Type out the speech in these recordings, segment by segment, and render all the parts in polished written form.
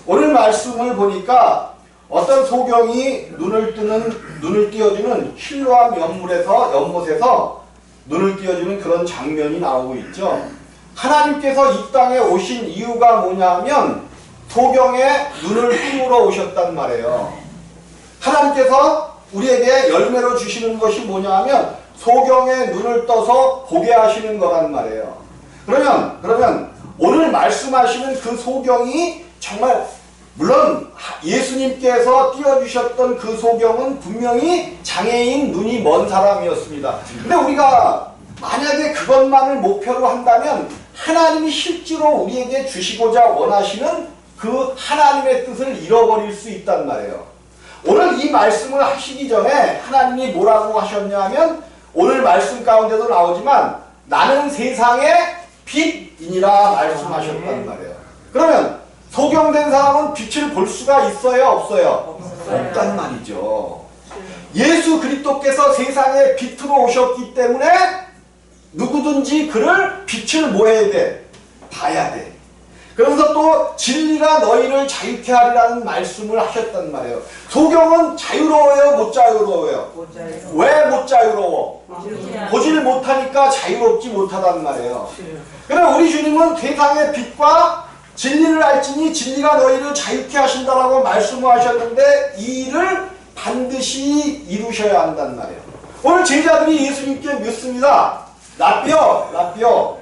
오늘 말씀을 보니까 어떤 소경이 눈을 띄어주는 실로암 연못에서 눈을 띄어주는 그런 장면이 나오고 있죠. 하나님께서 이 땅에 오신 이유가 뭐냐면 소경의 눈을 띄우러 오셨단 말이에요. 하나님께서 우리에게 열매로 주시는 것이 뭐냐면 소경의 눈을 떠서 보게 하시는 거란 말이에요. 그러면 오늘 말씀하시는 그 소경이 정말 물론 예수님께서 띄워주셨던 그 소경은 분명히 장애인 눈이 먼 사람이었습니다. 근데 우리가 만약에 그것만을 목표로 한다면 하나님이 실제로 우리에게 주시고자 원하시는 그 하나님의 뜻을 잃어버릴 수 있단 말이에요. 오늘 이 말씀을 하시기 전에 하나님이 뭐라고 하셨냐면 오늘 말씀 가운데도 나오지만 나는 세상의 빛이니라 말씀하셨단 말이에요. 그러면 소경된 사람은 빛을 볼 수가 있어요? 없어요? 없단 말이죠. 예수 그리스도께서 세상에 빛으로 오셨기 때문에 누구든지 그를 빛을 뭐 해야 돼? 봐야 돼. 그러면서 또 진리가 너희를 자유케 하리라는 말씀을 하셨단 말이에요. 소경은 자유로워요? 못 자유로워요? 못 자유로워. 왜 못 자유로워? 보질 못하니까 자유롭지 못하단 말이에요. 그럼 우리 주님은 세상의 빛과 진리를 알지니 진리가 너희를 자유케 하신다라고 말씀하셨는데 이 일을 반드시 이루셔야 한단 말이에요. 오늘 제자들이 예수님께 묻습니다. 라삐요.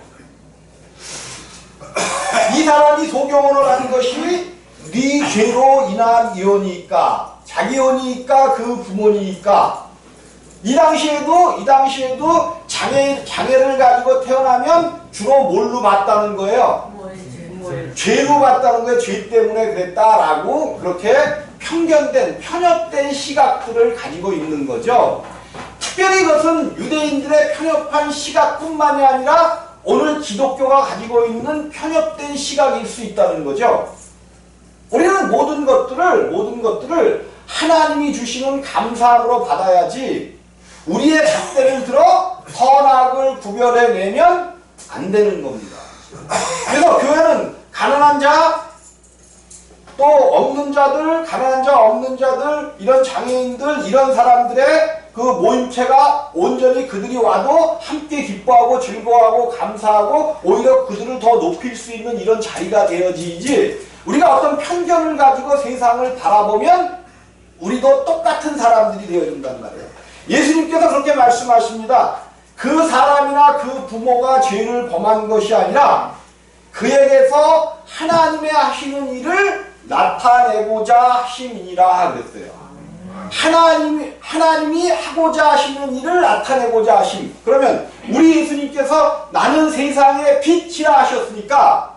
이 사람이 소경원을 한 것이 네 죄로 인한 이혼이니까 자기 이혼이니까 그 부모니까 이 당시에도 장애를 가지고 태어나면 주로 뭘로 봤다는 거예요? 죄로 봤다는 거예요. 죄 때문에 그랬다라고 그렇게 편협된 시각들을 가지고 있는 거죠. 특별히 이것은 유대인들의 편협한 시각뿐만이 아니라 오늘 기독교가 가지고 있는 편협된 시각일 수 있다는 거죠. 우리는 모든 것들을 하나님이 주시는 감사함으로 받아야지 우리의 잣대를 들어 선악을 구별해내면 안 되는 겁니다. 그래서 교회는 가난한 자, 또 없는 자들, 이런 장애인들, 이런 사람들의 그 모임체가 온전히 그들이 와도 함께 기뻐하고 즐거워하고 감사하고 오히려 그들을 더 높일 수 있는 이런 자리가 되어지지 우리가 어떤 편견을 가지고 세상을 바라보면 우리도 똑같은 사람들이 되어진단 말이에요. 예수님께서 그렇게 말씀하십니다. 그 사람이나 그 부모가 죄를 범한 것이 아니라 그에게서 하나님의 하시는 일을 나타내고자 하심이니라 그랬어요. 하나님이 하고자 하시는 일을 나타내고자 하심. 그러면 우리 예수님께서 나는 세상의 빛이라 하셨으니까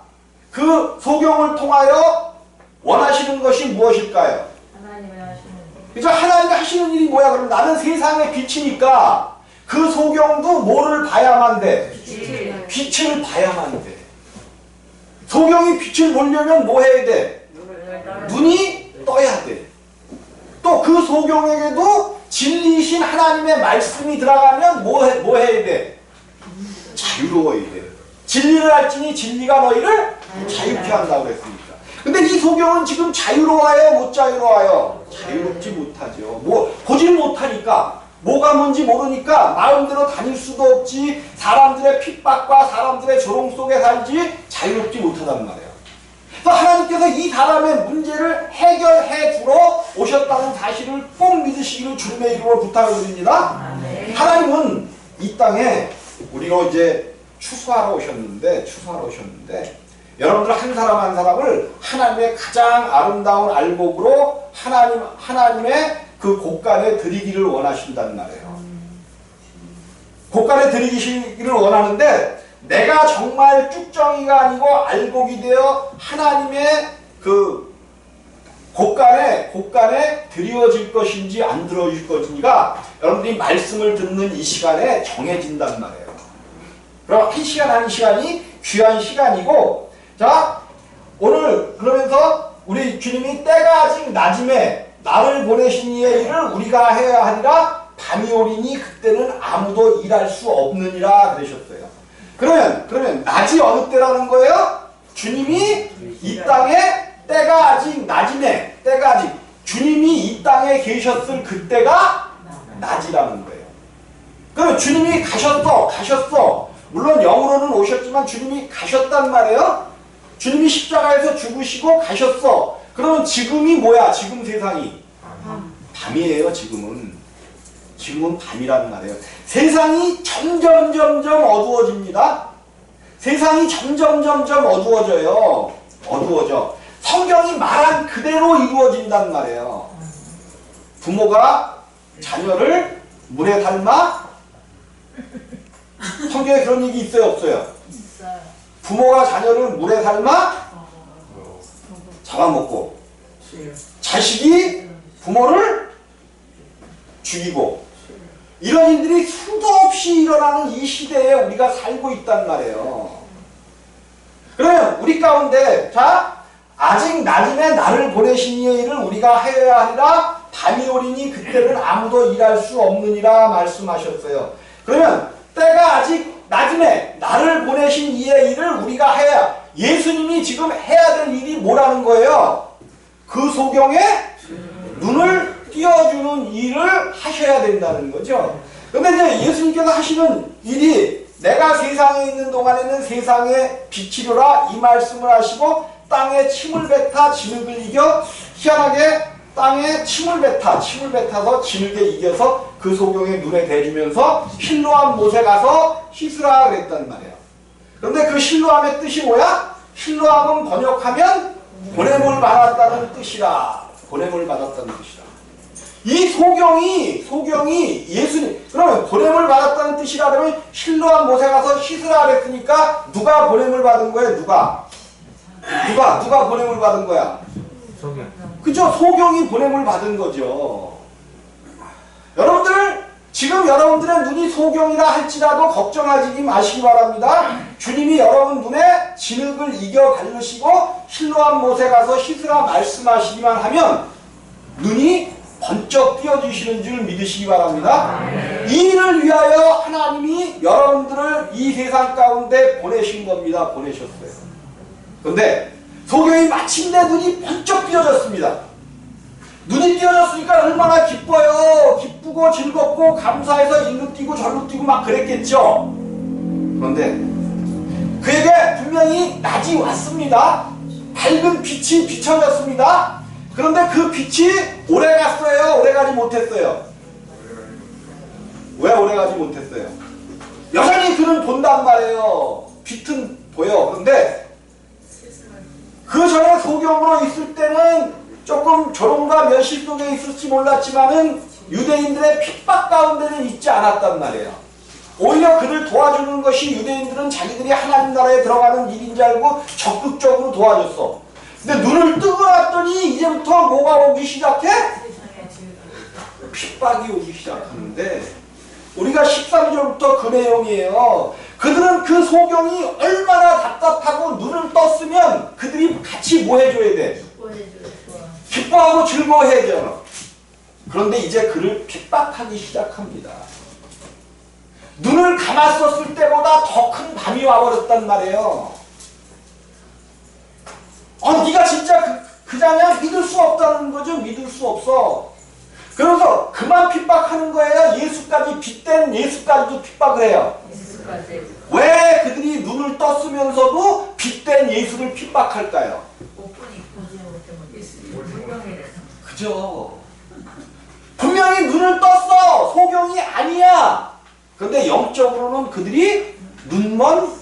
그 소경을 통하여 원하시는 것이 무엇일까요? 그죠? 하나님이 하시는 일이 뭐야? 그럼 나는 세상의 빛이니까 그 소경도 뭐를 봐야만 돼? 빛을 봐야만 돼. 소경이 빛을 보려면 뭐 해야 돼? 눈이 떠야 돼. 또 그 소경에게도 진리이신 하나님의 말씀이 들어가면 뭐 해야 돼? 자유로워야 돼. 진리를 알지니 진리가 너희를 자유케 한다고 그랬습니다. 근데 이 소경은 지금 자유로워요? 못 자유로워요? 자유롭지 못하죠. 보질 못하니까 뭐가 뭔지 모르니까 마음대로 다닐 수도 없지 사람들의 핍박과 사람들의 조롱 속에 살지 자유롭지 못하단 말이에요. 그래서 하나님께서 이 사람의 문제를 해결해 주러 오셨다는 사실을 꼭 믿으시기를 주님의 이름으로 부탁을 드립니다. 하나님은 이 땅에 우리가 이제 추수하러 오셨는데 여러분들 한 사람 한 사람을 하나님의 가장 아름다운 알곡으로 하나님의 그 곳간에 드리기를 원하신단 말이에요. 곳간에 드리기를 원하는데 내가 정말 쭉정이가 아니고 알곡이 되어 하나님의 그 곳간에 드리워질 것인지 안 드려질 것인지가 여러분들이 말씀을 듣는 이 시간에 정해진단 말이에요. 그럼 한 시간이 귀한 시간이고 자 오늘 그러면서 우리 주님이 때가 아직 낮음에 나를 보내신 이의 일을 우리가 해야 하니라 밤이 오리니 그때는 아무도 일할 수 없느니라 그러셨어요. 그러면 낮이 어느 때라는 거예요? 주님이 이 땅에 때가 아직 낮이네. 때가 아직 주님이 이 땅에 계셨을 그때가 낮이라는 거예요. 그럼 주님이 가셨어. 물론 영으로는 오셨지만 주님이 가셨단 말이에요. 주님이 십자가에서 죽으시고 가셨어. 그러면 지금이 뭐야? 지금 세상이 밤이에요. 지금은 밤이란 말이에요. 세상이 점점 어두워집니다. 세상이 점점 어두워져요. 어두워져. 성경이 말한 그대로 이루어진단 말이에요. 부모가 자녀를 물에 닮아? 성경에 그런 얘기 있어요? 없어요? 있어요. 부모가 자녀를 물에 닮아? 잡아먹고 자식이 부모를 죽이고 이런 일들이 수도 없이 일어나는 이 시대에 우리가 살고 있단 말이에요. 그러면 우리 가운데 자 아직 낮음에 나를 보내신 이의 일을 우리가 하여야 하리라. 밤이 오리니 그때는 아무도 일할 수 없느니라 말씀하셨어요. 그러면 때가 아직 낮음에 나를 보내신 이의 일을 우리가 해야 예수님이 지금 해야 될 일이 뭐라는 거예요? 그 소경에 눈을 띄워주는 일을 하셔야 된다는 거죠. 그런데 이제 예수님께서 하시는 일이 내가 세상에 있는 동안에는 세상에 빛이로라 이 말씀을 하시고 땅에 침을 뱉어 진흙을 이겨 희한하게 땅에 침을 뱉어서 진흙에 이겨서 그 소경의 눈에 대주면서 실로암 못에 가서 씻으라 그랬단 말이에요. 그런데 그 실로암의 뜻이 뭐야? 실로암은 번역하면 보냄을 받았다는 뜻이라. 보냄을 받았다는 뜻이라. 이 소경이 예수님 그러면 보냄을 받았다는 뜻이라 그러면 실로암 못에 가서 씻으라 그랬으니까 누가 보냄을 받은 거예요? 누가 보냄을 받은 거야? 소경. 그죠? 소경이 보냄을 받은 거죠. 여러분들 지금 여러분들의 눈이 소경이라 할지라도 걱정하지 마시기 바랍니다. 주님이 여러분 눈에 진흙을 이겨 가르시고 실로암 못에 가서 씻으라 말씀하시기만 하면 눈이 번쩍 띄어주시는 줄 믿으시기 바랍니다. 이 일을 위하여 하나님이 여러분들을 이 세상 가운데 보내신 겁니다. 보내셨어요. 그런데 소경이 마침내 눈이 번쩍 띄어졌습니다. 눈이 띄어졌으니까 얼마나 기뻐요. 기쁘고 즐겁고 감사해서 일로 뛰고 절로 뛰고 막 그랬겠죠. 그런데 그에게 분명히 낮이 왔습니다. 밝은 빛이 비춰졌습니다. 그런데 그 빛이 오래 갔어요? 오래 가지 못했어요? 왜 오래 가지 못했어요? 여전히 그는 본단 말이에요. 빛은 보여. 그런데 그 전에 소경으로 있을 때는 조금 조롱과 멸시 속에 있을지 몰랐지만은 유대인들의 핍박 가운데는 있지 않았단 말이에요. 오히려 그를 도와주는 것이 유대인들은 자기들이 하나님 나라에 들어가는 일인 줄 알고 적극적으로 도와줬어. 근데 눈을 뜨고 났더니 이제부터 뭐가 오기 시작해? 핍박이 오기 시작하는데 우리가 13절부터 그 내용이에요. 그들은 그 소경이 얼마나 답답하고 눈을 떴으면 그들이 같이 뭐 해줘야 돼? 기뻐하고 즐거워해야죠. 그런데 이제 그를 핍박하기 시작합니다. 눈을 감았었을 때보다 더 큰 밤이 와버렸단 말이에요. 네가 진짜 그 자냐? 믿을 수 없다는 거죠. 믿을 수 없어. 그래서 그만 핍박하는 거예요. 예수까지 빗댄 예수까지도 핍박을 해요. 왜 그들이 눈을 떴으면서도 빗댄 예수를 핍박할까요? 그죠. 분명히 눈을 떴어. 소경이 아니야. 그런데 영적으로는 그들이 눈먼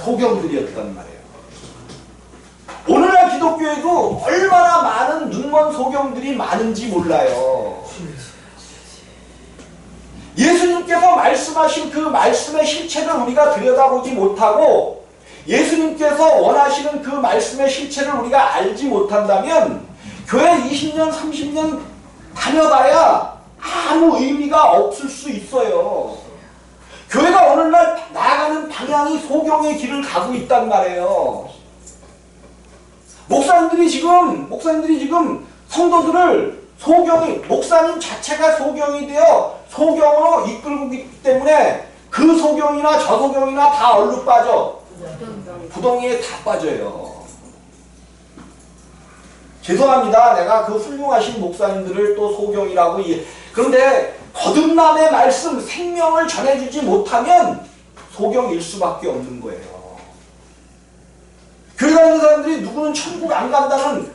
소경들이었단 말이에요. 오늘날 기독교에도 얼마나 많은 눈먼 소경들이 많은지 몰라요. 예수님께서 말씀하신 그 말씀의 실체를 우리가 들여다보지 못하고 예수님께서 원하시는 그 말씀의 실체를 우리가 알지 못한다면 교회 20년, 30년 다녀봐야 아무 의미가 없을 수 있어요. 교회가 오늘날 나아가는 방향이 소경의 길을 가고 있단 말이에요. 목사님들이 지금 성도들을 목사님 자체가 소경이 되어 소경으로 이끌고 있기 때문에 그 소경이나 저 소경이나 다 얼룩 빠져. 부동이에 다 빠져요. 죄송합니다. 내가 그 훌륭하신 목사님들을 또 소경이라고 그런데 거듭남의 말씀 생명을 전해주지 못하면 소경일 수밖에 없는 거예요. 교회 다니는 사람들이 누구는 천국 안 간다는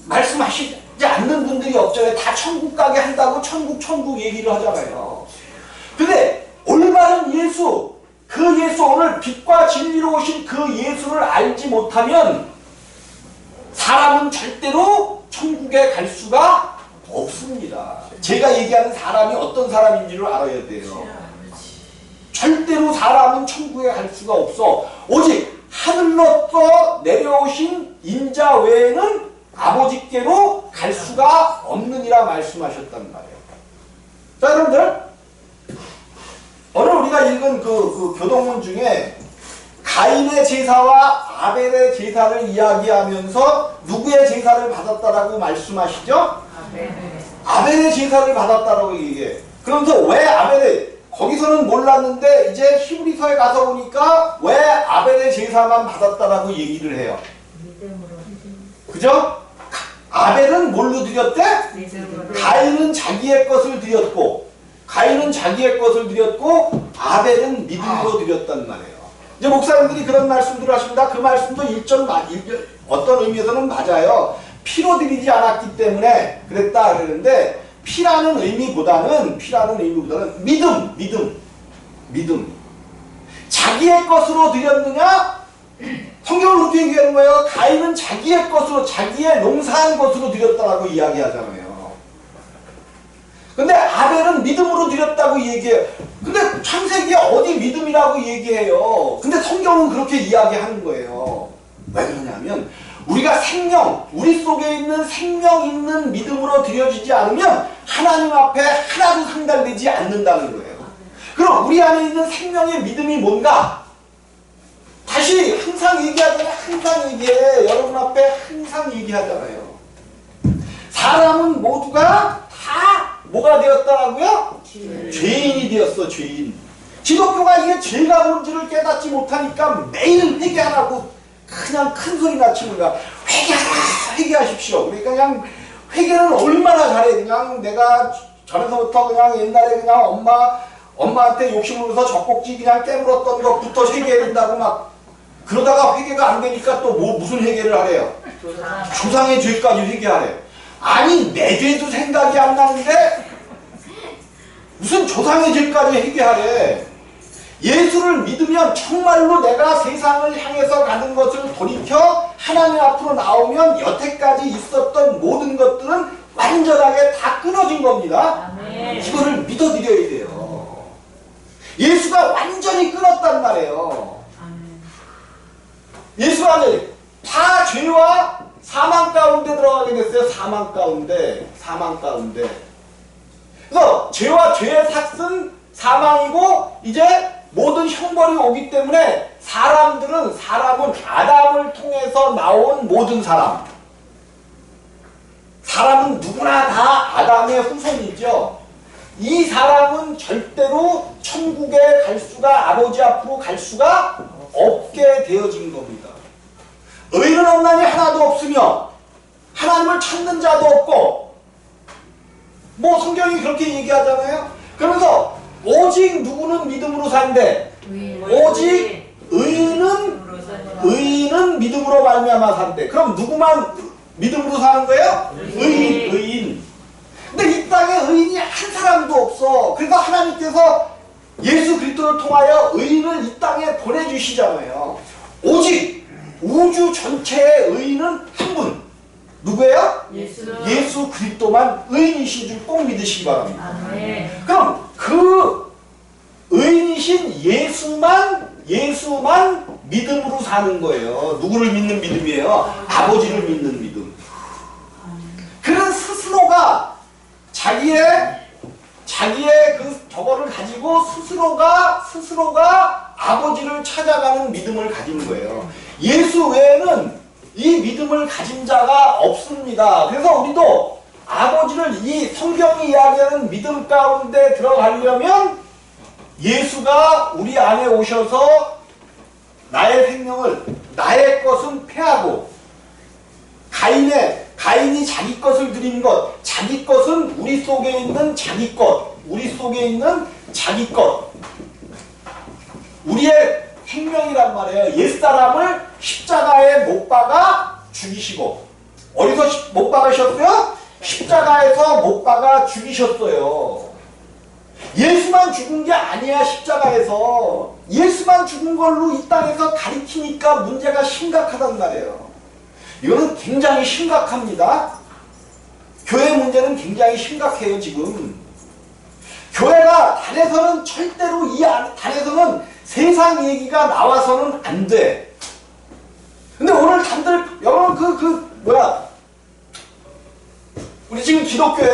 말씀하시지 않는 분들이 없잖아요. 다 천국 가게 한다고 천국 얘기를 하잖아요. 근데 올바른 예수, 그 예수, 오늘 빛과 진리로 오신 그 예수를 알지 못하면 사람은 절대로 천국에 갈 수가 없습니다. 제가 얘기하는 사람이 어떤 사람인지를 알아야 돼요. 절대로 사람은 천국에 갈 수가 없어. 오직 하늘로서 내려오신 인자 외에는 아버지께로 갈 수가 없느니라 말씀하셨단 말이에요. 자, 여러분들, 오늘 우리가 읽은 그 교동문 중에 가인의 제사와 아벨의 제사를 이야기하면서 누구의 제사를 받았다라고 말씀하시죠? 아벨의 제사를 받았다라고 얘기해. 그러면서 왜 아벨의, 거기서는 몰랐는데 이제 히브리서에 가서 보니까 왜 아벨의 제사만 받았다라고 얘기를 해요. 그죠? 아벨은 뭘로 드렸대? 가인은 자기의 것을 드렸고, 아벨은 믿음으로 드렸단 말이에요. 이제 목사님들이 그런 말씀들을 하십니다. 그 말씀도 어떤 의미에서는 맞아요. 피로 드리지 않았기 때문에 그랬다 그러는데, 피라는 의미보다는 믿음. 자기의 것으로 드렸느냐? 성경은 그렇게 얘기하는 거예요. 가인은 자기의 것으로, 자기의 농사한 것으로 드렸다라고 이야기하잖아요. 근데 아벨은 믿음으로 드렸다고 얘기해요. 근데 창세기에 어디 믿음이라고 얘기해요. 근데 성경은 그렇게 이야기하는 거예요. 왜 그러냐면 우리가 우리 속에 있는 생명 있는 믿음으로 드려지지 않으면 하나님 앞에 하나도 상달되지 않는다는 거예요. 그럼 우리 안에 있는 생명의 믿음이 뭔가? 다시 항상 얘기하잖아요. 항상 얘기해. 여러분 앞에 항상 얘기하잖아요. 사람은 모두가 다 뭐가 되었다라고요? 죄인이 되었어. 죄인. 기독교가 이게 죄가 뭔지를 깨닫지 못하니까 매일 회개 안 하고 그냥 큰 소리나 치는 거야. 회개하십시오. 그러니까 그냥 회개는 얼마나 잘해. 그냥 내가 전에서부터 그냥 옛날에 그냥 엄마한테 욕심을 내서 젖꼭지 그냥 깨물었던 것부터 회개해야 된다고 막 그러다가 회개가 안 되니까 또 무슨 회개를 하래요? 조상의 죄까지 회개하래. 아니 내 죄도 생각이 안 나는데 무슨 조상의 죄까지 회개하래. 예수를 믿으면 정말로 내가 세상을 향해서 가는 것을 돌이켜 하나님 앞으로 나오면 여태까지 있었던 모든 것들은 완전하게 다 끊어진 겁니다. 이거를 믿어드려야 돼요. 예수가 완전히 끊었단 말이에요. 예수가 다 죄와 사망 가운데 들어가게 됐어요. 사망 가운데. 그래서 죄와 죄의 삭은 사망이고 이제 모든 형벌이 오기 때문에 사람은 아담을 통해서 나온 모든 사람은 누구나 다 아담의 후손이죠. 이 사람은 절대로 천국에 갈 수가, 아버지 앞으로 갈 수가 없게 되어진 겁니다. 의인은 없나니 하나도 없으며 하나님을 찾는 자도 없고, 뭐 성경이 그렇게 얘기하잖아요. 그러면서 오직 누구는 믿음으로 산대. 오직 의인은 믿음으로 말미암아 산대. 그럼 누구만 믿음으로 사는 거예요? 의인. 근데 이 땅에 의인이 한 사람도 없어. 그래서 하나님께서 예수 그리스도를 통하여 의인을 이 땅에 보내주시잖아요. 오직 우주 전체의 의인은 한 분. 누구예요? 예수 그리스도만 의인이신 줄 꼭 믿으시기 바랍니다. 그럼 그 의인이신 예수만 믿음으로 사는 거예요. 누구를 믿는 믿음이에요? 아버지를 믿는 믿음. 그는 스스로가 자기의 그 저거를 가지고 스스로가 아버지를 찾아가는 믿음을 가진 거예요. 예수 외에는 이 믿음을 가진 자가 없습니다. 그래서 우리도 아버지를 이 성경이 이야기하는 믿음 가운데 들어가려면 예수가 우리 안에 오셔서 나의 생명을, 나의 것은 패하고 가인의 가인이 자기 것을 드린 것, 자기 것은 우리 속에 있는 자기 것, 우리 속에 있는 자기 것. 우리의 생명이란 말이에요. 옛사람을 십자가에 못 박아 죽이시고. 어디서 못 박으셨어요? 십자가에서 못 박아 죽이셨어요. 예수만 죽은 게 아니야. 십자가에서 예수만 죽은 걸로 이 땅에서 가리키니까 문제가 심각하단 말이에요. 이거는 굉장히 심각합니다. 교회 문제는 굉장히 심각해요. 지금 교회가 단에서는 절대로 단에서는 세상 얘기가 나와서는 안 돼. 근데 오늘 여러분 우리 지금 기독교에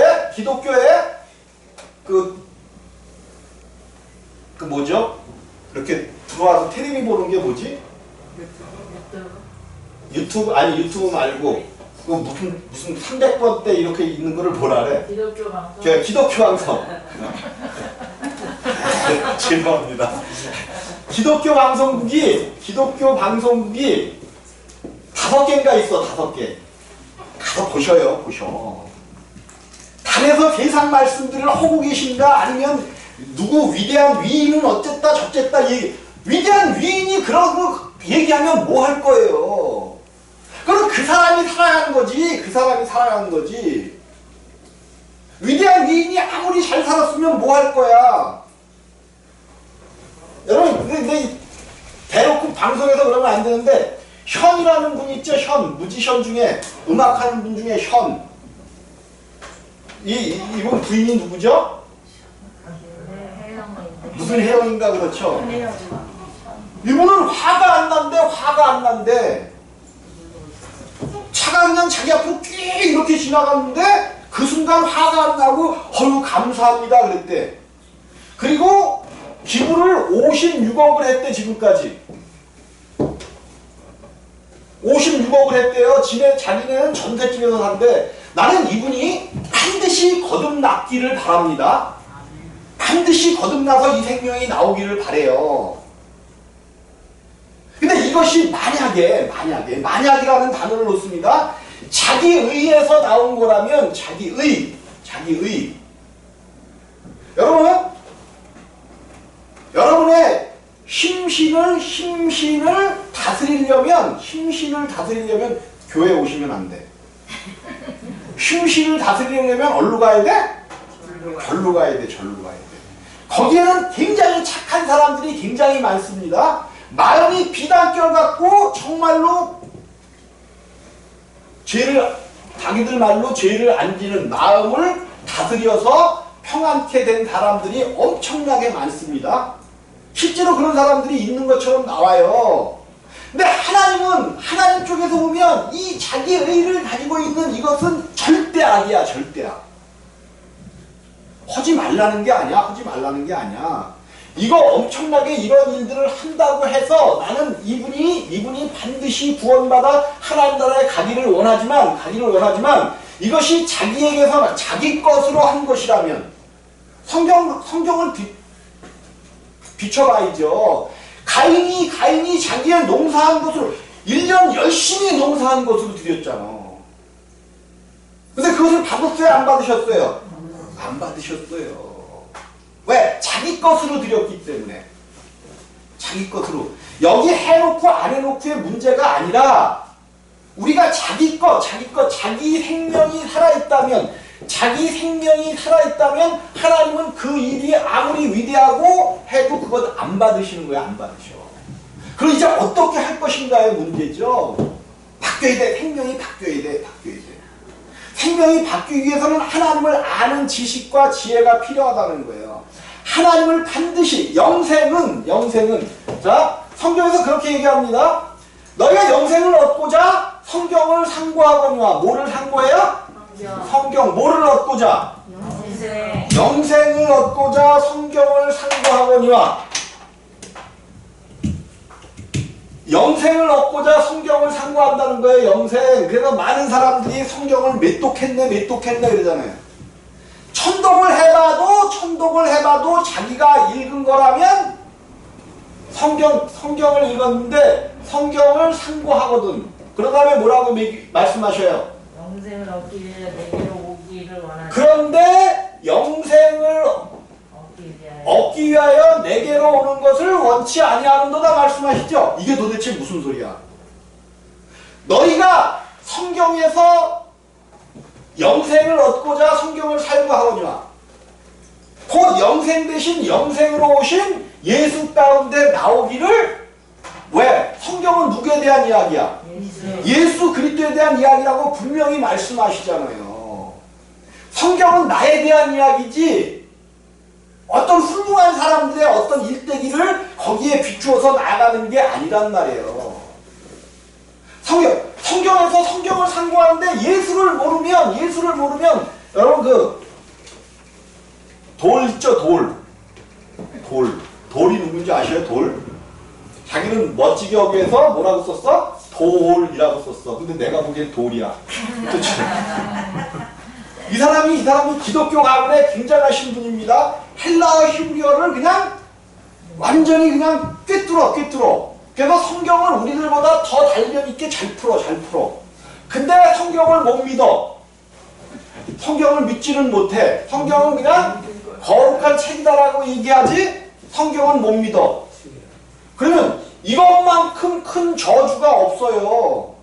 뭐죠? 이렇게 들어와서 텔레비 보는 게 뭐지? 유튜브 말고 그 무슨 300번대 이렇게 있는 거를 뭐라래? 기독교 방송. 기독교 방송. 죄송합니다. 기독교 방송국이 5개인가 있어. 5개. 가서 보셔요. 단에서 세상 말씀들을 하고 계신가? 아니면 누구 위대한 위인은 어쨌다 저쨌다 위대한 위인이 그러고 얘기하면 뭐 할 거예요? 그럼 그 사람이 살아가는 거지. 위대한 위인이 아무리 잘 살았으면 뭐 할 거야? 여러분, 근데 대놓고 방송에서 그러면 안 되는데, 현이라는 분 있죠? 뮤지션 중에, 음악하는 분 중에 현. 이분 부인이 누구죠? 무슨 혜영인가 그렇죠? 이분은 화가 안 난대. 차가 그냥 자기 앞으로 쭉 이렇게 지나갔는데 그 순간 화가 안 나고 감사합니다 그랬대. 그리고 기부를 56억을 했대. 지금까지 56억을 했대요. 자기네는 전셋집에서 산대. 나는 이분이 반드시 거듭났기를 바랍니다. 반드시 거듭나서 이 생명이 나오기를 바래요. 근데 이것이 만약이라는 단어를 놓습니다. 자기의에서 나온 거라면 자기의. 여러분의 힘신을 다스리려면 교회에 오시면 안 돼. 힘신을 다스리려면 어디로 가야 돼? 절로 가야 돼. 거기에는 굉장히 착한 사람들이 굉장히 많습니다. 마음이 비단결 같고 정말로 자기들 말로 죄를 안 지는 마음을 다스려서 평안케 된 사람들이 엄청나게 많습니다. 실제로 그런 사람들이 있는 것처럼 나와요. 근데 하나님 쪽에서 보면 이 자기의를 가지고 있는 이것은 절대 악이야. 하지 말라는 게 아니야. 이거 엄청나게 이런 일들을 한다고 해서 나는 이분이 반드시 구원받아 하나님 나라에 가기를 원하지만 이것이 자기에게서 자기 것으로 한 것이라면 성경을 비춰봐야죠. 가인이 자기의 농사한 것으로 1년 열심히 농사한 것으로 드렸잖아. 근데 그것을 받았어요? 안 받으셨어요? 안 받으셨어요. 왜? 자기 것으로 드렸기 때문에. 자기 것으로. 여기 해놓고 안 해놓고의 문제가 아니라 우리가 자기 생명이 살아있다면 하나님은 그 일이 아무리 위대하고 해도 그것 안 받으시는 거야. 안 받으셔. 그럼 이제 어떻게 할 것인가의 문제죠. 바뀌어야 돼. 생명이 바뀌어야 돼. 생명이 바뀌기 위해서는 하나님을 아는 지식과 지혜가 필요하다는 거예요. 하나님을 반드시 영생은 자 성경에서 그렇게 얘기합니다. 너희가 영생을 얻고자 성경을 상고하거니와 뭐를 상고해요? 성경 뭐를 얻고자? 영생을 얻고자 성경을 상고하거니와 영생을 얻고자 성경을 상고한다는 거예요. 영생. 그래서 많은 사람들이 성경을 메똑했네 그러잖아요. 천독을 해봐도 자기가 읽은 거라면 성경을 읽었는데 성경을 상고하거든. 그러다음에 뭐라고 말씀하셔요? 영생을 얻기 위해 내게로 오기를 원하는. 그런데 영생을 얻기 위하여 내게로 오는 것을 원치 아니하는도다 말씀하시죠. 이게 도대체 무슨 소리야? 너희가 성경에서 영생을 얻고자 성경을 살고 하거니와 곧 영생 대신 영생으로 오신 예수 가운데 나오기를 왜? 성경은 누구에 대한 이야기야? 예수 그리스도에 대한 이야기라고 분명히 말씀하시잖아요. 성경은 나에 대한 이야기지 어떤 훌륭한 사람들의 어떤 일대기를 거기에 비추어서 나가는 게 아니란 말이에요. 성경에서 성경을 상고하는데 예수를 모르면 여러분 그 돌 있죠? 돌이 누군지 아시죠? 돌? 자기는 멋지게 하기 위해서 뭐라고 썼어? 돌이라고 썼어. 근데 내가 보기엔 돌이야. 그렇죠? 이 사람이 기독교 가문에 굉장하신 분입니다. 헬라어 히브리어를 그냥 완전히 그냥 꿰뚫어. 그래서 성경을 우리들보다 더 단련 있게 잘 풀어. 근데 성경을 못 믿어. 성경을 믿지는 못해. 성경은 그냥 거룩한 책이다라고 얘기하지 성경은 못 믿어. 그러면 이것만큼 큰 저주가 없어요.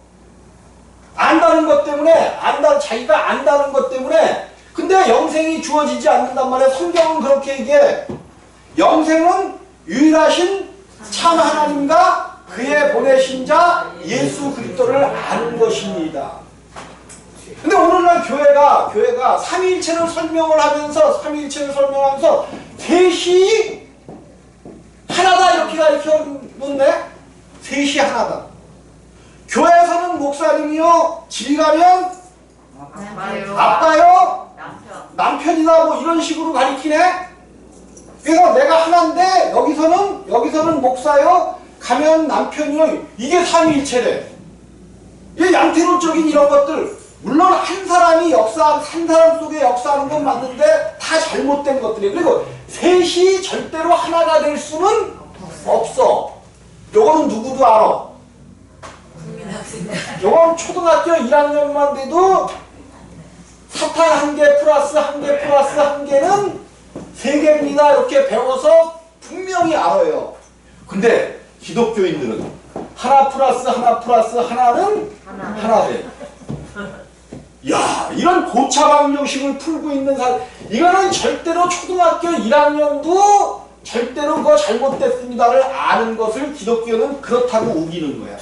안다는 것 때문에, 자기가 안다는 것 때문에. 근데 영생이 주어지지 않는단 말이야. 성경은 그렇게 얘기해. 영생은 유일하신 참 하나님과 그의 보내신 자 예수 그리스도를 아는 것입니다. 근데 오늘날 교회가 삼위일체를 설명하면서 셋이 하나다 이렇게 가르쳐 놓네. 셋이 하나다. 교회에서는 목사님이요, 지휘가면 아빠요, 남편이다 뭐 이런 식으로 가르치네. 그래서 내가 하나인데 여기서는 목사요, 가면 남편이요. 이게 삼위일체래. 이 양태론적인 이런 것들, 물론 한 사람 속에 역사하는 건 맞는데 다 잘못된 것들이에요. 그리고 셋이 절대로 하나가 될 수는 없어. 요거는 누구도 알아. 요건 초등학교 1학년만 돼도 사탄 1개 플러스 1개 플러스 1개는 3개입니다. 이렇게 배워서 분명히 알아요. 근데 기독교인들은 하나 플러스 하나 플러스 하나는 하나래. 야, 이런 고차방정식을 풀고 있는 사람, 이거는 절대로 초등학교 1학년도 절대로 그거 잘못됐습니다를 아는 것을 기독교는 그렇다고 우기는 거야.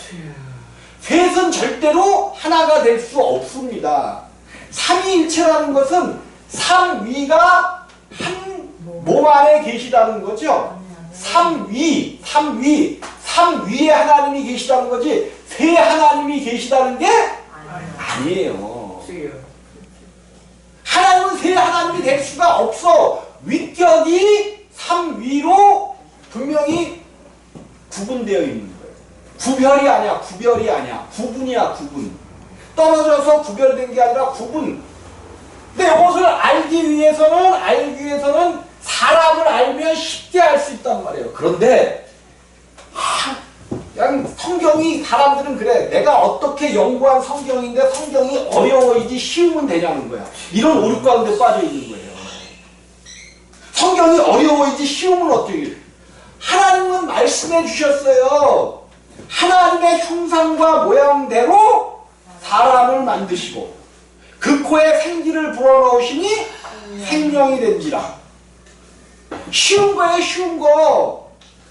셋은 절대로 하나가 될 수 없습니다. 삼위일체라는 것은 삼위가 한 몸 안에 계시다는 거죠. 삼위에 하나님이 계시다는 거지 세 하나님이 계시다는 게 아니에요. 하나님은 세 하나님이 될 수가 없어. 위격이 삼위로 분명히 구분되어 있는 거예요. 구별이 아니야. 구분이야. 떨어져서 구별된 게 아니라 구분. 근데 이것을 알기 위해서는 사람을 알면 쉽게 알 수 있단 말이에요. 그런데 그냥 성경이, 사람들은 그래. 내가 어떻게 연구한 성경인데 성경이 어려워이지 쉬우면 되냐는 거야. 이런 오류 가운데 빠져 있는 거예요. 성경이 어려워이지 쉬우면 어떻게. 하나님은 말씀해 주셨어요. 하나님의 형상과 모양대로 사람을 만드시고 그 코에 생기를 불어넣으시니 생명이 된지라. 쉬운 거예요, 쉬운 거.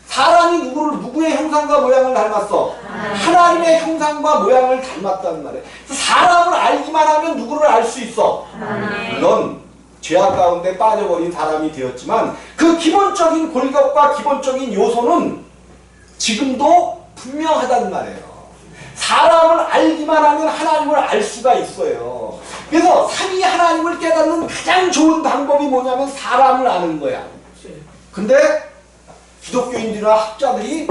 사람이 누구의 형상과 모양을 닮았어? 하나님의 형상과 모양을 닮았다는 말이에요. 사람을 알기만 하면 누구를 알 수 있어? 물론 죄악 가운데 빠져버린 사람이 되었지만 그 기본적인 골격과 기본적인 요소는 지금도 분명하단 말이에요. 사람을 알기만 하면 하나님을 알 수가 있어요. 그래서 삼위 하나님을 깨닫는 가장 좋은 방법이 뭐냐면 사람을 아는 거야. 근데 기독교인들이나 학자들이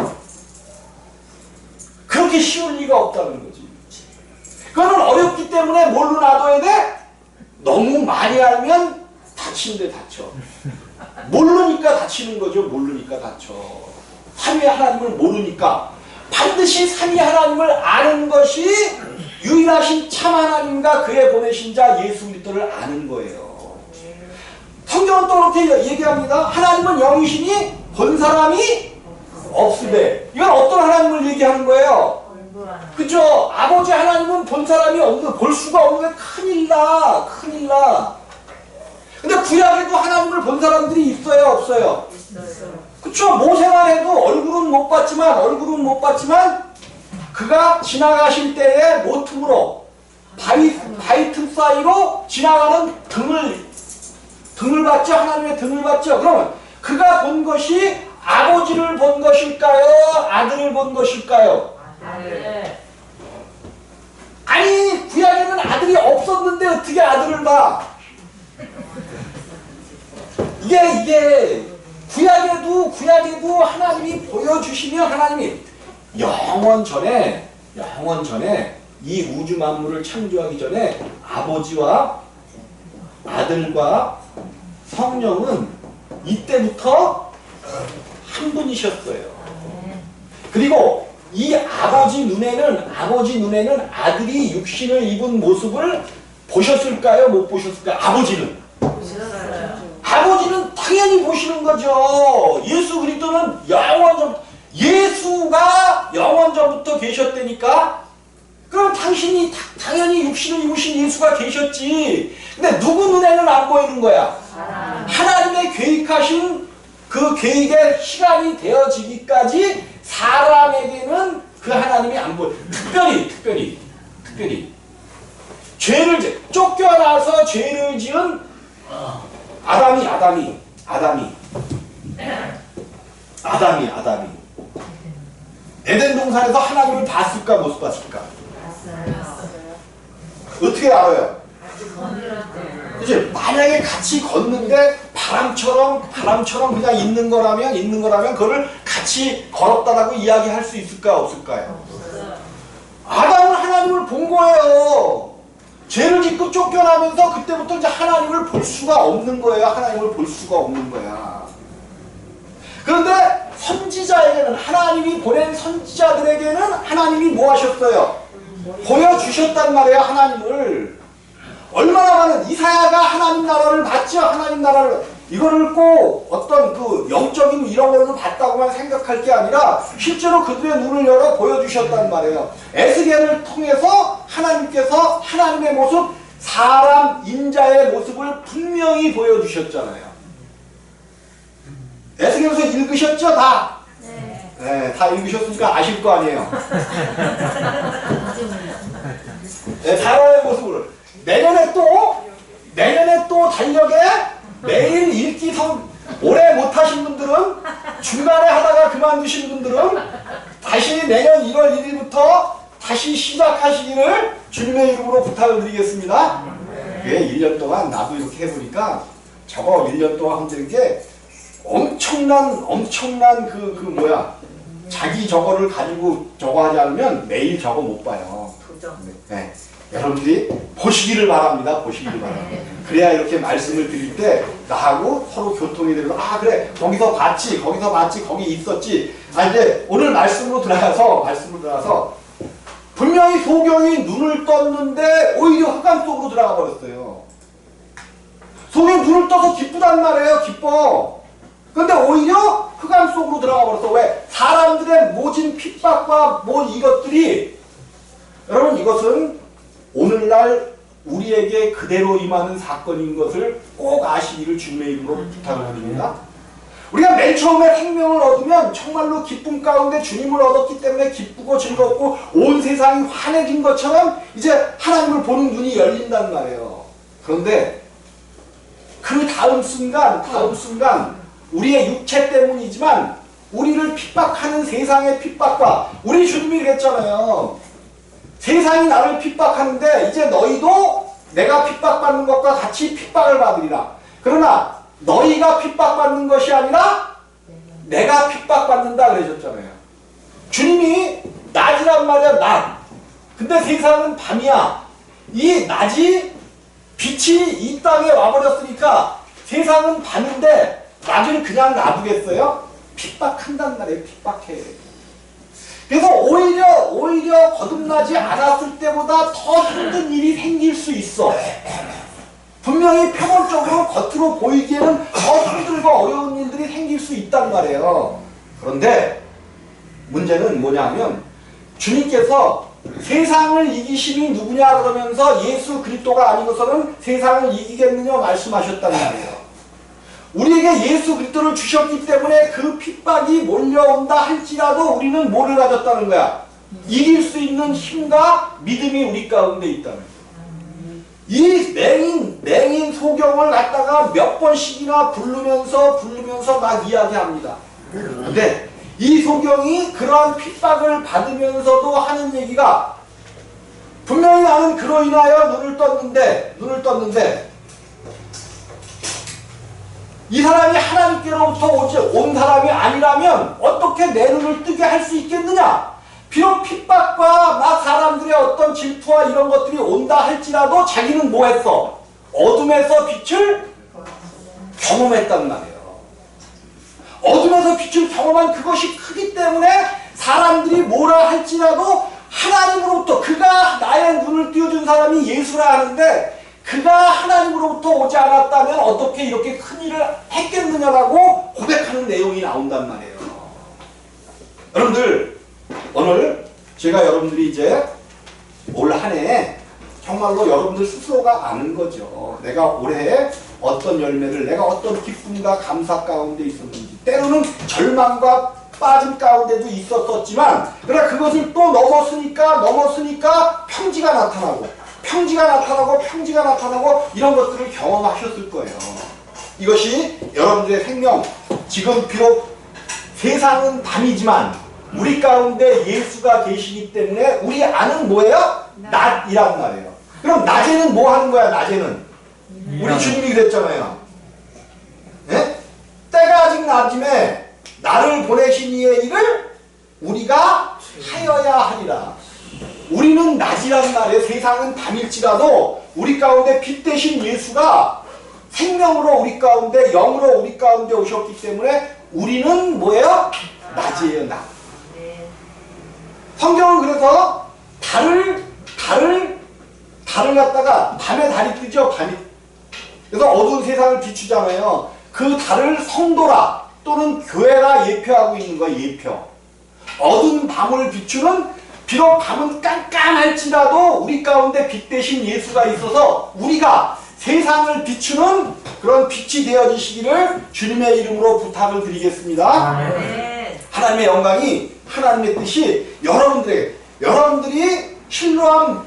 그렇게 쉬울 리가 없다는 거지. 그거는 어렵기 때문에 뭘로 놔둬야 돼? 너무 많이 알면 다친데 다쳐. 모르니까 다치는 거죠. 모르니까 다쳐. 삼위 하나님을 모르니까. 반드시 삼위 하나님을 아는 것이 유일하신 참 하나님과 그의 보내신 자 예수 그리스도를 아는 거예요. 성경은 또 그렇게 얘기합니다. 하나님은 영이시니 본 사람이 없으되. 이건 어떤 하나님을 얘기하는 거예요? 그죠? 아버지 하나님은 본 사람이 없는, 볼 수가 없는. 큰일 나, 큰일 나. 근데 구약에도 하나님을 본 사람들이 있어요, 없어요? 그쵸? 모세만 해도 얼굴은 못 봤지만 그가 지나가실 때에 모퉁으로 바위 틈 사이로 지나가는 등을 봤죠? 하나님의 등을 봤죠? 그러면 그가 본 것이 아버지를 본 것일까요? 아들을 본 것일까요? 아니, 구약에는 아들이 없었는데 어떻게 아들을 봐? 이게 구약에도 하나님이 보여주시면 하나님이 영원 전에 이 우주 만물을 창조하기 전에 아버지와 아들과 성령은 이때부터 한 분이셨어요. 그리고 이 아버지 눈에는 아들이 육신을 입은 모습을 보셨을까요? 못 보셨을까요? 아버지는 당연히 보시는 거죠. 예수 그리스도는 예수가 영원 전부터 계셨다니까. 그럼 당신이 당연히 육신을 입으신 예수가 계셨지. 근데 누구 눈에는 안 보이는 거야? 하나님의 계획하신 그 계획의 시간이 되어지기까지 사람에게는 그 하나님이 안 보여. 특별히 쫓겨나서 죄를 지은 아담이 에덴 동산에서 하나님을 봤을까 못 봤을까? 어떻게 알아요? 이제 만약에 같이 걷는데 바람처럼 그냥 있는 거라면 그걸 같이 걸었다라고 이야기할 수 있을까 없을까요? 아담은 하나님을 본 거예요. 죄를 짓고 쫓겨나면서 그때부터 이제 하나님을 볼 수가 없는 거예요. 그런데 선지자에게는, 하나님이 보낸 선지자들에게는 하나님이 뭐 하셨어요? 보여주셨단 말이에요. 하나님을. 얼마나 많은 이사야가 하나님 나라를 봤죠. 하나님 나라를. 이거를 꼭 어떤 그 영적인 이런 걸로 봤다고만 생각할 게 아니라 실제로 그들의 눈을 열어 보여주셨단 말이에요. 에스겔을 통해서 하나님께서 하나님의 모습, 사람 인자의 모습을 분명히 보여주셨잖아요. 에스겔에서 읽으셨죠? 다? 네, 다 읽으셨으니까 아실 거 아니에요. 네, 사람의 모습을. 내년에 또 달력에 매일 읽기 오래 못하신 분들은, 중간에 하다가 그만두신 분들은 다시 내년 1월 1일부터 다시 시작하시기를 주님의 이름으로 부탁을 드리겠습니다. 예, 1년 동안 나도 이렇게 해보니까 저거 1년 동안 힘든 게 엄청난 자기 저거를 가지고 저거 하지 않으면 매일 저거 못 봐요. 네. 여러분들이 보시기를 바랍니다. 그래야 이렇게 말씀을 드릴 때 나하고 서로 교통이 되고, 아 그래 거기서 봤지 거기 있었지. 이제 오늘 말씀으로 들어가서 분명히 소경이 눈을 떴는데 오히려 흑암 속으로 들어가 버렸어요. 소경이 눈을 떠서 기쁘단 말이에요. 기뻐. 근데 오히려 흑암 속으로 들어가 버렸어. 왜? 사람들의 모진 핍박과 이것들이, 여러분 이것은 오늘날 우리에게 그대로 임하는 사건인 것을 꼭 아시기를 주님의 이름으로 부탁을 드립니다. 우리가 맨 처음에 생명을 얻으면 정말로 기쁨 가운데 주님을 얻었기 때문에 기쁘고 즐겁고 온 세상이 환해진 것처럼 이제 하나님을 보는 눈이 열린단 말이에요. 그런데 그 다음 순간 우리의 육체 때문이지만 우리를 핍박하는 세상의 핍박과, 우리 주님이 그랬잖아요. 세상이 나를 핍박하는데 이제 너희도 내가 핍박받는 것과 같이 핍박을 받으리라. 그러나 너희가 핍박받는 것이 아니라 내가 핍박받는다 그러셨잖아요. 주님이 낮이란 말이야, 낮. 근데 세상은 밤이야. 이 낮이, 빛이 이 땅에 와버렸으니까 세상은 밤인데 낮을 그냥 놔두겠어요? 핍박한단 말이에요. 핍박해. 그래서 오히려 거듭나지 않았을 때보다 더 힘든 일이 생길 수 있어. 분명히 표면적으로 겉으로 보이기에는 더 힘들고 어려운 일들이 생길 수 있단 말이에요. 그런데 문제는 뭐냐면 주님께서 세상을 이기심이 누구냐 그러면서 예수 그리스도가 아니고서는 세상을 이기겠느냐 말씀하셨단 말이에요. 우리에게 예수 그리스도를 주셨기 때문에 그 핍박이 몰려온다 할지라도 우리는 뭐를 가졌다는 거야? 이길 수 있는 힘과 믿음이 우리 가운데 있다는 거야. 이 맹인 소경을 갖다가 몇 번씩이나 부르면서 막 이야기합니다. 근데 이 소경이 그러한 핍박을 받으면서도 하는 얘기가 분명히 나는 그로 인하여 눈을 떴는데 이 사람이 하나님께로부터 온 사람이 아니라면 어떻게 내 눈을 뜨게 할 수 있겠느냐? 비록 핍박과 막 사람들의 어떤 질투와 이런 것들이 온다 할지라도 자기는 뭐 했어? 어둠에서 빛을 경험했단 말이에요. 어둠에서 빛을 경험한 그것이 크기 때문에 사람들이 뭐라 할지라도 하나님으로부터 그가 나의 눈을 띄워준 사람이 예수라 하는데 그가 하나님으로부터 오지 않았다면 어떻게 이렇게 큰 일을 했겠느냐라고 고백하는 내용이 나온단 말이에요. 여러분들 오늘 제가 여러분들이 이제 올 한 해 정말로 여러분들 스스로가 아는 거죠. 내가 올해 어떤 열매를 내가 어떤 기쁨과 감사 가운데 있었는지 때로는 절망과 빠짐 가운데도 있었었지만 그러나 그것을 또 넘었으니까 평지가 나타나고 이런 것들을 경험하셨을 거예요. 이것이 여러분들의 생명 지금 비록 세상은 밤이지만 우리 가운데 예수가 계시기 때문에 우리 안은 뭐예요? 낮이란 말이에요. 그럼 낮에는 뭐 하는 거야? 낮에는 우리 주님이 그랬잖아요. 네? 때가 아직 낮음에 나를 보내신 이의 일을 우리가 하여야 하리라. 우리는 낮이란 말이에요. 세상은 밤일지라도 우리 가운데 빛 대신 예수가 생명으로 우리 가운데 영으로 우리 가운데 오셨기 때문에 우리는 뭐예요? 낮이에요. 낮. 성경은 그래서 달을 갖다가 밤에 달이 뜨죠. 밤이. 그래서 어두운 세상을 비추잖아요. 그 달을 성도라 또는 교회라 예표하고 있는 거예요. 예표. 어두운 밤을 비추는 비록 밤은 깜깜할지라도 우리 가운데 빛 대신 예수가 있어서 우리가 세상을 비추는 그런 빛이 되어지시기를 주님의 이름으로 부탁을 드리겠습니다. 하나님의 영광이 하나님의 뜻이 여러분들이 실로암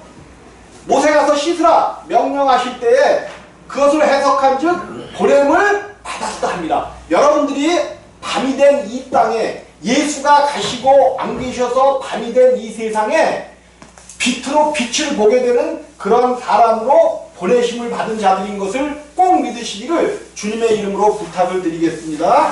못에 가서 씻으라 명령하실 때에 그것을 해석한 즉 보냄을 받았다 합니다. 여러분들이 밤이 된 이 땅에 예수가 가시고 안 계셔서 밤이 된 이 세상에 빛으로 빛을 보게 되는 그런 사람으로 보내심을 받은 자들인 것을 꼭 믿으시기를 주님의 이름으로 부탁을 드리겠습니다.